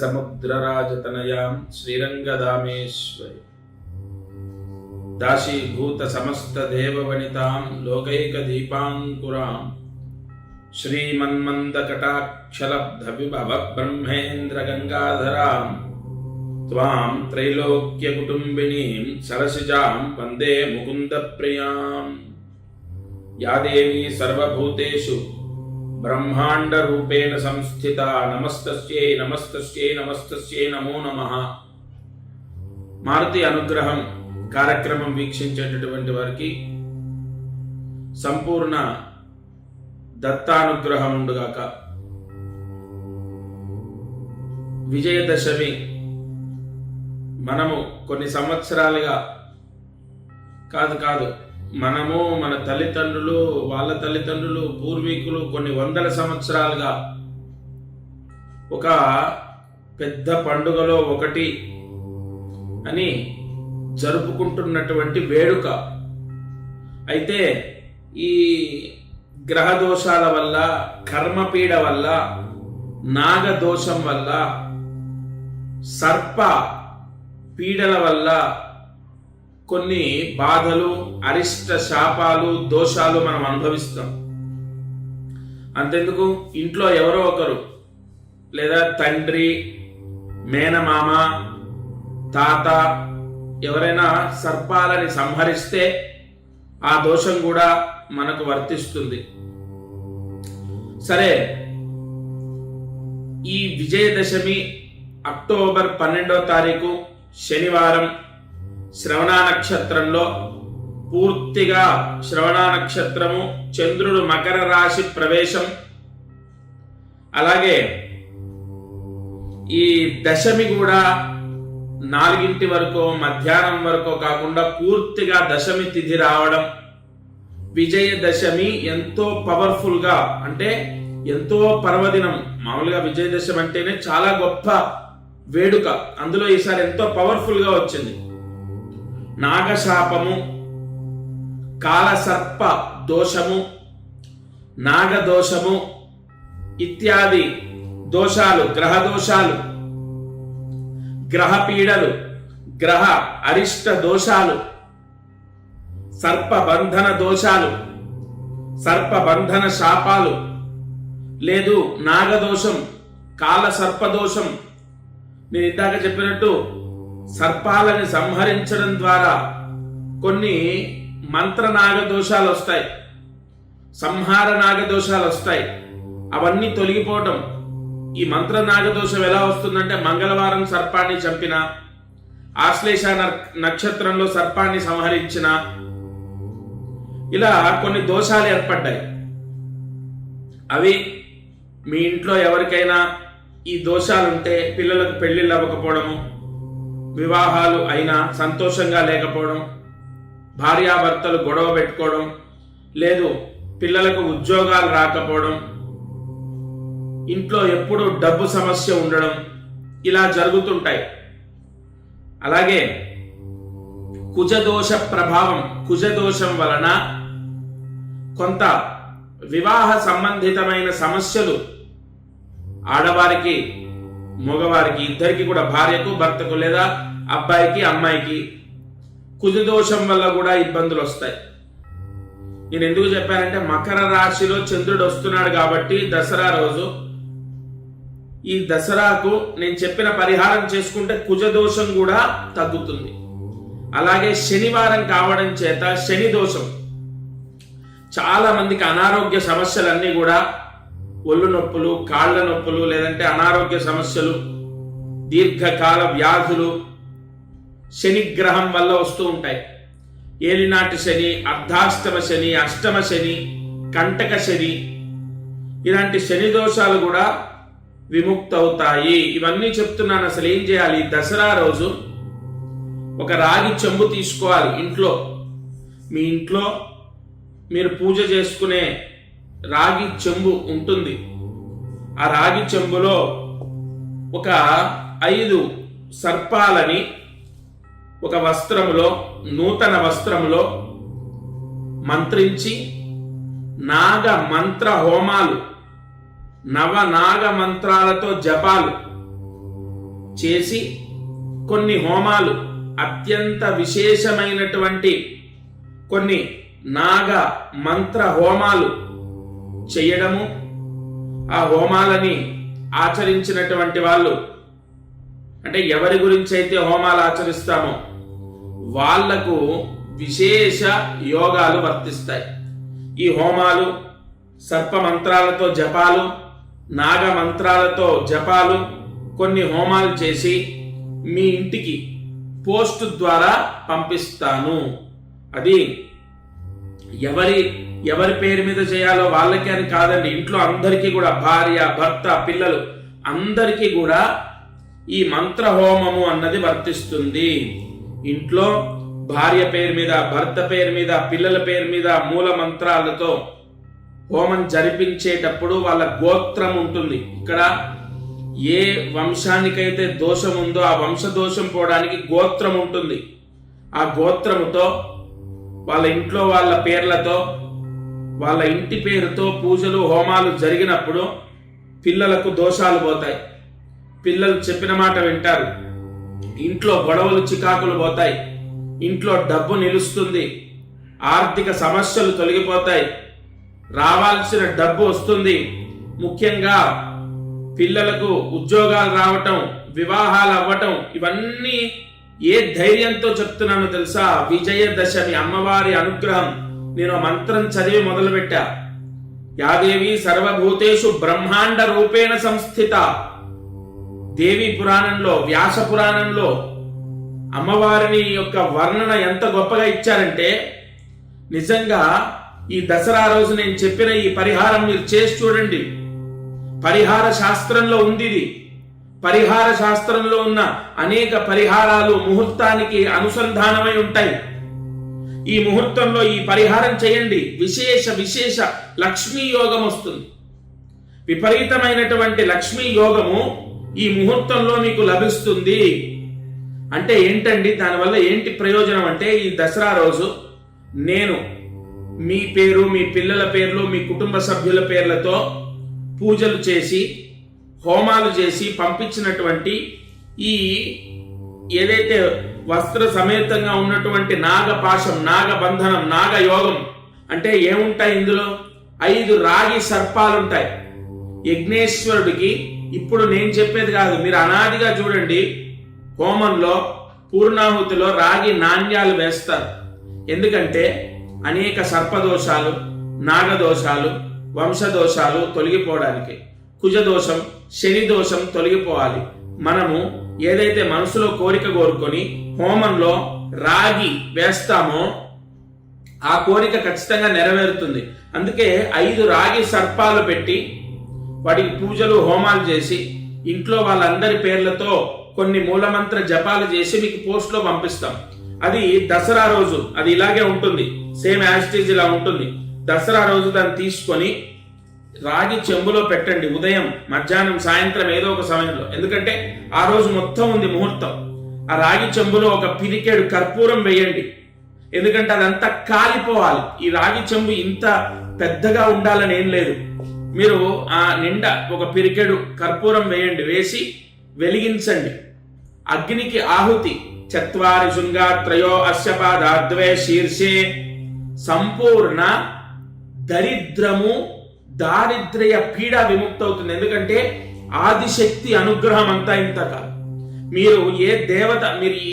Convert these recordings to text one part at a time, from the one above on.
समुद्रराजतनयां श्रीरंगदामेश्वरी दाशीभूत समस्त देववनितां लोकैकदीपांकुरां श्रीमन्मन्दकटाक्षलब्धविभव ब्रह्मेन्द्र गंगाधरां त्वां त्रैलोक्यकुटुम्बिनीं सरसिजां वन्दे मुकुन्दप्रियां। या देवी सर्वभूतेषु ब्रह्मांड रूपेण संस्थिता नमस्तस्यै नमस्तस्यै नमस्तस्यै नमो नमः। మారుతి అనుగ్రహం కార్యక్రమం వీక్షించేటటువంటి వారికి సంపూర్ణ దత్తానుగ్రహం ఉండుగాక. విజయదశమి మనము కొన్ని సంవత్సరాలుగా కాదు మనము మన తల్లిదండ్రులు వాళ్ళ తల్లిదండ్రులు పూర్వీకులు కొన్ని వందల సంవత్సరాలుగా ఒక పెద్ద పండుగలో ఒకటి అని జరుపుకుంటున్నటువంటి వేడుక. అయితే ఈ గ్రహ దోషాల వల్ల, కర్మపీడ వల్ల, నాగదోషం వల్ల, సర్ప పీడల వల్ల కొన్ని బాధలు, అరిష్ట శాపాలు, దోషాలు మనం అనుభవిస్తాం. అంతెందుకు, ఇంట్లో ఎవరో ఒకరు లేదా తండ్రి, మేనమామ, తాత ఎవరైనా సర్పాలని సంహరిస్తే ఆ దోషం కూడా మనకు వర్తిస్తుంది. సరే, ఈ విజయదశమి అక్టోబర్ 12వ తారీఖు శనివారం శ్రవణ నక్షత్రంలో, పూర్తిగా శ్రవణ నక్షత్రము, చంద్రుడు మకర రాశి ప్రవేశం. అలాగే ఈ దశమి కూడా 4 వరకు, మధ్యాహ్నం వరకు కాకుండా పూర్తిగా దశమి తిథి రావడం. విజయదశమి ఎంతో పవర్ఫుల్ గా, అంటే ఎంతో పర్వదినం. మామూలుగా విజయదశమి అంటేనే చాలా గొప్ప వేడుక, అందులో ఈసారి ఎంతో పవర్ఫుల్ గా వచ్చింది. నాగశాపము, కాలసర్ప దోషము, నాగదోషము ఇత్యాది దోషాలు, గ్రహ దోషాలు, గ్రహ పీడలు, గ్రహ అరిష్ట దోషాలు, సర్పబంధన దోషాలు, సర్పబంధన శాపాలు, లేదు నాగదోషం, కాల సర్పదోషం. నేను ఇందాక చెప్పినట్టు సర్పాలని సంహరించడం ద్వారా కొన్ని మంత్ర నాగదోషాలు వస్తాయి, సంహార నాగదోషాలు వస్తాయి. అవన్నీ తొలగిపోవటం. ఈ మంత్ర నాగదోషం ఎలా వస్తుందంటే, మంగళవారం సర్పాన్ని చంపిన, ఆశ్లేష నక్షత్రంలో సర్పాన్ని సంహరించిన, ఇలా కొన్ని దోషాలు ఏర్పడ్డాయి. అవి మీ ఇంట్లో ఎవరికైనా ఈ దోషాలుంటే పిల్లలకు పెళ్లిళ్ళు అవ్వకపోవడము, వివాహాలు అయినా సంతోషంగా లేకపోవడం, భార్యాభర్తలు గొడవ పెట్టుకోవడం, లేదు పిల్లలకు ఉద్యోగాలు రాకపోవడం, ఇంట్లో ఎప్పుడు డబ్బు సమస్య ఉండడం, ఇలా జరుగుతుంటాయి. అలాగే కుజదోష ప్రభావం, కుజదోషం వలన కొంత వివాహ సంబంధితమైన సమస్యలు ఆడవారికి, మగవారికి ఇద్దరికి కూడా, భార్యకు భర్తకు లేదా అబ్బాయికి అమ్మాయికి కుజదోషం వల్ల కూడా ఇబ్బందులు వస్తాయి. నేను ఎందుకు చెప్పానంటే, మకర రాశిలో చంద్రుడు వస్తున్నాడు కాబట్టి దసరా రోజు, ఈ దసరాకు నేను చెప్పిన పరిహారం చేసుకుంటే కుజదోషం కూడా తగ్గుతుంది. అలాగే శనివారం కావడం చేత శని దోషం, చాలా మందికి అనారోగ్య సమస్యలన్నీ కూడా, ఒళ్ళు నొప్పులు, కాళ్ళ నొప్పులు, లేదంటే అనారోగ్య సమస్యలు, దీర్ఘకాల వ్యాధులు శనిగ్రహం వల్ల వస్తూ ఉంటాయి. ఏలినాటి శని, అర్ధాష్టమ శని, అష్టమ శని, కంటక శని, ఇలాంటి శని దోషాలు కూడా విముక్త అవుతాయి. ఇవన్నీ చెప్తున్నాను. అసలు ఏం చేయాలి? దసరా రోజు ఒక రాగి చెంబు తీసుకోవాలి. ఇంట్లో, మీ ఇంట్లో మీరు పూజ చేసుకునే రాగి చెంబు ఉంటుంది. ఆ రాగి చెంబులో ఒక 5 సర్పాలని ఒక వస్త్రములో, నూతన వస్త్రములో మంత్రించి నాగ మంత్ర హోమాలు, నవనాగ మంత్రాలతో జపాలు చేసి కొన్ని హోమాలు, అత్యంత విశేషమైనటువంటి కొన్ని నాగ మంత్ర హోమాలు చేయడము, ఆ హోమాలని ఆచరించినటువంటి వాళ్ళు, అంటే ఎవరి గురించి అయితే హోమాలు ఆచరిస్తామో వాళ్లకు విశేష యోగాలు వర్తిస్తాయి. ఈ హోమాలు సర్ప మంత్రాలతో జపాలు, నాగ మంత్రాలతో జపాలు, కొన్ని హోమాలు చేసి మీ ఇంటికి పోస్ట్ ద్వారా పంపిస్తాను. అది ఎవరి పేరు మీద చేయాలో వాళ్ళకి అని కాదండి, ఇంట్లో అందరికీ కూడా, భార్య, భర్త, పిల్లలు అందరికీ కూడా ఈ మంత్ర హోమము అన్నది వర్తిస్తుంది. ఇంట్లో భార్య పేరు మీద, భర్త పేరు మీద, పిల్లల పేరు మీద మూల మంత్రాలతో హోమం జరిపించేటప్పుడు వాళ్ళ గోత్రం ఉంటుంది. ఇక్కడ ఏ వంశానికైతే దోషం ఉందో ఆ వంశ దోషం పోవడానికి గోత్రం ఉంటుంది. ఆ గోత్రముతో వాళ్ళ ఇంట్లో వాళ్ళ పేర్లతో, వాళ్ళ ఇంటి పేరుతో పూజలు హోమాలు జరిగినప్పుడు పిల్లలకు దోషాలు పోతాయి, పిల్లలు చెప్పిన మాట వింటారు, ఇంట్లో గొడవలు చికాకులు పోతాయి, ఇంట్లో డబ్బు నిలుస్తుంది, ఆర్థిక సమస్యలు తొలగిపోతాయి, రావాల్సిన డబ్బు వస్తుంది. ముఖ్యంగా పిల్లలకు ఉద్యోగాలు రావటం, వివాహాలు అవ్వటం, ఇవన్నీ ఏ ధైర్యంతో చెప్తున్నానో తెలుసా? విజయదశమి అమ్మవారి అనుగ్రహం. నేను మంత్రం చదివి మొదలుపెట్టా. యాదేవి సర్వభూతేషు బ్రహ్మాండ రూపేణ సంస్థిత. దేవి పురాణంలో, వ్యాస పురాణంలో అమ్మవారిని యొక్క వర్ణన ఎంత గొప్పగా ఇచ్చారంటే, నిజంగా ఈ దసరా రోజు నేను చెప్పిన ఈ పరిహారం మీరు చేసి చూడండి. పరిహార శాస్త్రంలో ఉంది ఇది. పరిహార శాస్త్రంలో ఉన్న అనేక పరిహారాలు ముహూర్తానికి అనుసంధానమై ఉంటాయి. ఈ ముహూర్తంలో ఈ పరిహారం చేయండి, విశేష లక్ష్మీ యోగం వస్తుంది. విపరీతమైనటువంటి లక్ష్మీ యోగము ఈ ముహూర్తంలో మీకు లభిస్తుంది. అంటే ఏంటండి, దానివల్ల ఏంటి ప్రయోజనం అంటే, ఈ దసరా రోజు నేను మీ పేరు, మీ పిల్లల పేర్లు, మీ కుటుంబ సభ్యుల పేర్లతో పూజలు చేసి హోమాలు చేసి పంపించినటువంటి ఈ ఏదైతే వస్త్ర సమేతంగా ఉన్నటువంటి నాగపాశం, నాగబంధనం, నాగయోగం అంటే ఏముంటాయి ఇందులో? 5 రాగి సర్పాలుంటాయి. యజ్ఞేశ్వరుడికి ఇప్పుడు నేను చెప్పేది కాదు, మీరు అనాదిగా చూడండి, హోమంలో పూర్ణాహుతిలో రాగి నాణ్యాలు వేస్తారు. ఎందుకంటే అనేక సర్పదోషాలు, నాగదోషాలు, వంశదోషాలు తొలగిపోవడానికి, కుజదోషం, శని దోషం తొలగిపోవాలి. మనము ఏదైతే మనసులో కోరిక కోరుకొని హోమంలో రాగి వేస్తామో ఆ కోరిక ఖచ్చితంగా నెరవేరుతుంది. అందుకే 5 రాగి సర్పాలు పెట్టి వాటికి పూజలు హోమాలు చేసి ఇంట్లో వాళ్ళందరి పేర్లతో కొన్ని మూలమంత్ర జపాలు చేసి మీకు పోస్ట్ లో పంపిస్తాం. అది దసరా రోజు అది ఇలాగే ఉంటుంది, సేమ్ యాస్టీజ్ ఇలా ఉంటుంది. దసరా రోజు దాన్ని తీసుకొని రాగి చెంబులో పెట్టండి, ఉదయం, మధ్యాహ్నం, సాయంత్రం ఏదో ఒక సమయంలో. ఎందుకంటే ఆ రోజు మొత్తం ఉంది ముహూర్తం. ఆ రాగి చెంబులో ఒక పిరికెడు కర్పూరం వేయండి, ఎందుకంటే అదంతా కాలిపోవాలి. ఈ రాగి చెంబు ఇంత పెద్దగా ఉండాలని ఏం లేదు, మీరు ఆ నిండా ఒక పిరికెడు కర్పూరం వేయండి, వేసి వెలిగించండి. అగ్నికి ఆహుతి. చత్వారి శృంగాత్రయో అశ్యపాదాద్వే శీర్షే సంపూర్ణ దరిద్రము, దారిద్ర్య పీడ విముక్తి అవుతుంది. ఎందుకంటే ఆదిశక్తి అనుగ్రహం అంతా ఇంత కాదు. మీరు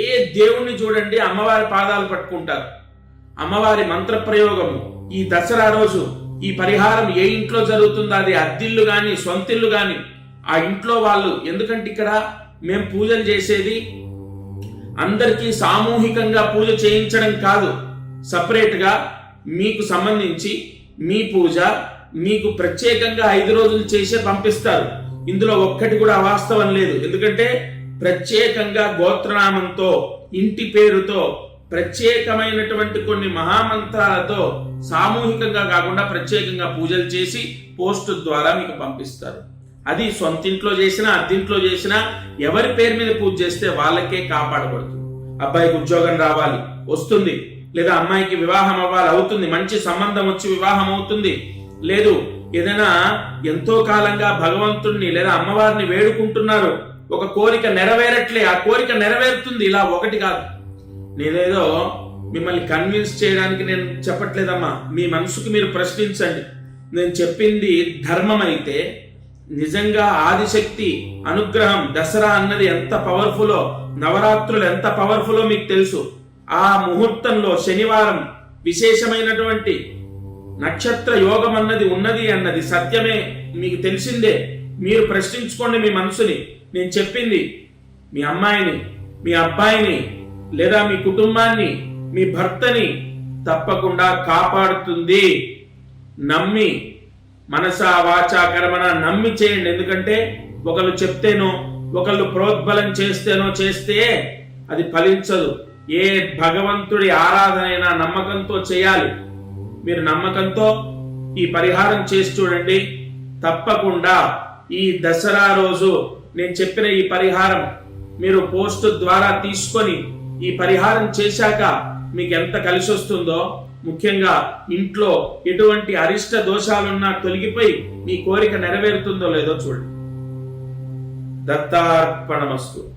ఏ దేవుణ్ణి చూడండి, అమ్మవారి పాదాలు పట్టుకుంటారు. అమ్మవారి మంత్ర ప్రయోగము ఈ దసరా రోజు ఈ పరిహారం ఏ ఇంట్లో జరుగుతుందో, అది అద్దిల్లు గాని సొంతిల్లు గాని ఆ ఇంట్లో వాళ్ళు. ఎందుకంటే ఇక్కడ మేము పూజలు చేసేది అందరికీ సామూహికంగా పూజ చేయించడం కాదు, సపరేట్ గా మీకు సంబంధించి మీ పూజ మీకు ప్రత్యేకంగా 5 రోజులు చేసే పంపిస్తారు. ఇందులో ఒక్కటి కూడా అవాస్తవం లేదు. ఎందుకంటే ప్రత్యేకంగా గోత్రనామంతో, ఇంటి పేరుతో, ప్రత్యేకమైనటువంటి కొన్ని మహామంత్రాలతో సామూహికంగా కాకుండా ప్రత్యేకంగా పూజలు చేసి పోస్ట్ ద్వారా మీకు పంపిస్తారు. అది సొంతింట్లో చేసినా అద్దింట్లో చేసినా ఎవరి పేరు మీద పూజ చేస్తే వాళ్ళకే కాపాడబడుతుంది. అబ్బాయికి ఉద్యోగం రావాలి, వస్తుంది. లేదా అమ్మాయికి వివాహం అవ్వాలి, అవుతుంది. మంచి సంబంధం వచ్చి వివాహం అవుతుంది. లేదు ఏదైనా ఎంతో కాలంగా భగవంతుణ్ణి లేదా అమ్మవారిని వేడుకుంటున్నారు, ఒక కోరిక నెరవేరట్లే, ఆ కోరిక నెరవేరుతుంది. ఇలా ఒకటి కాదు. నేనేదో మిమ్మల్ని కన్విన్స్ చేయడానికి నేను చెప్పట్లేదమ్మా. మీ మనసుకు మీరు ప్రశ్నించండి. నేను చెప్పింది ధర్మం అయితే, నిజంగా ఆదిశక్తి అనుగ్రహం, దసరా అన్నది ఎంత పవర్ఫుల్లో, నవరాత్రులు ఎంత పవర్ఫుల్లో మీకు తెలుసు. ఆ ముహూర్తంలో శనివారం విశేషమైనటువంటి నక్షత్ర యోగం అన్నది ఉన్నది అన్నది సత్యమే, మీకు తెలిసిందే. మీరు ప్రశ్నించుకోండి మీ మనసుని. నేను చెప్పింది మీ అమ్మాయిని, మీ అబ్బాయిని, లేదా మీ కుటుంబాన్ని, మీ భర్తని తప్పకుండా కాపాడుతుంది. నమ్మి, మనసా వాచా కర్మణ నమ్మి చేయండి. ఎందుకంటే ఒకళ్ళు చెప్తేనో, ఒకళ్ళు ప్రోద్బలం చేస్తే అది ఫలించదు. ఏ భగవంతుడి ఆరాధన అయినా నమ్మకంతో చేయాలి. మీరు నమ్మకంతో ఈ పరిహారం చేసి చూడండి. తప్పకుండా ఈ దసరా రోజు నేను చెప్పిన ఈ పరిహారం మీరు పోస్ట్ ద్వారా తీసుకొని ఈ పరిహారం చేశాక మీకు ఎంత కలిసి వస్తుందో, ముఖ్యంగా ఇంట్లో ఎటువంటి అరిష్ట దోషాలున్నా తొలగిపోయి మీ కోరిక నెరవేరుతుందో లేదో చూడండి. దత్తార్పణమస్తు.